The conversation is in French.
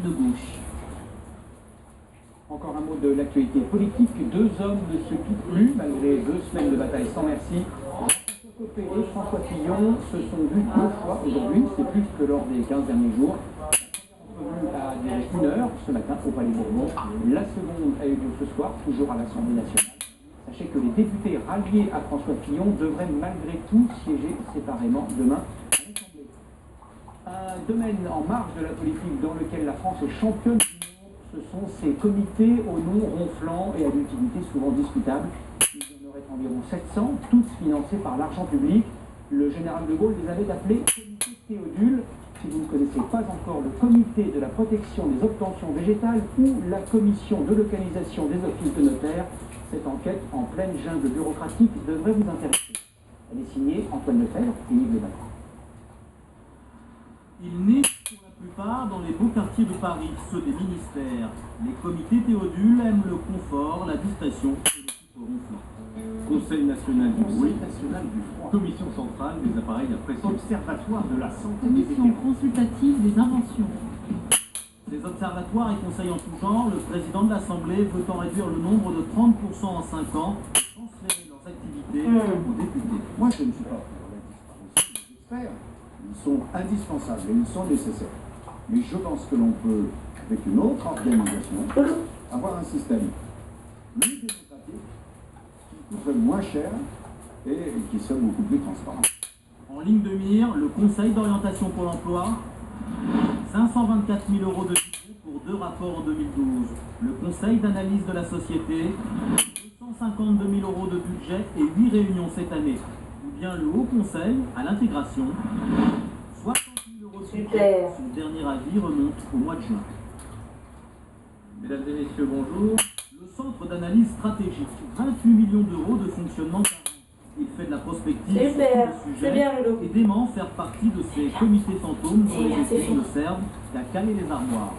de gauche. Encore un mot de l'actualité politique. Deux hommes ne se quittent plus malgré 2 semaines de bataille sans merci. François Copé et François Fillon se sont vus 2 fois aujourd'hui, c'est plus que lors des 15 derniers jours. La première entrevue a duré 1 heure ce matin au Palais Bourbon. La seconde a eu lieu ce soir, toujours à l'Assemblée nationale. Sachez que les députés ralliés à François Fillon devraient malgré tout siéger séparément demain à l'Assemblée. Un domaine en marge de la politique dans lequel la France est championne du monde, ce sont ces comités aux noms ronflants et à l'utilité souvent discutable. Il y en aurait environ 700, toutes financées par l'argent public. Le général de Gaulle les avait appelés comité Théodule. Si vous ne connaissez pas encore le comité de la protection des obtentions végétales ou la commission de localisation des offices de notaire, cette enquête en pleine jungle bureaucratique devrait vous intéresser. Elle est signée Antoine Lefebvre et Yves Le Battre. Il naît pour la plupart dans les beaux quartiers de Paris, ceux des ministères. Les comités Théodule aiment le confort, la discrétion et les titres ronflants. Conseil national du bruit, froid, Commission centrale des appareils à pression, Observatoire de la santé, Commission consultative des inventions. Ces observatoires et conseils en tout genre, le président de l'Assemblée veut en réduire le nombre de 30% en 5 ans et transférer leurs activités aux députés. Moi, je ne suis pas pour la disparition des experts. Ils sont indispensables et ils sont nécessaires. Mais je pense que l'on peut, avec une autre organisation, avoir un système plus démocratique, qui coûterait moins cher et qui serait beaucoup plus transparent. En ligne de mire, le Conseil d'orientation pour l'emploi, 524 000 € de budget pour 2 rapports en 2012. Le Conseil d'analyse de la société, 252 000 € de budget et 8 réunions cette année. Ou bien le Haut Conseil à l'intégration, 60 000 € de budget. Son dernier avis remonte au mois de juin. Mesdames et messieurs, bonjour. Le Centre d'analyse stratégique, 28 millions d'euros de fonctionnement par an. Il fait de la prospective sur tous les sujets et dément faire partie de ces comités fantômes dont les équipes ne servent qu'à caler les armoires.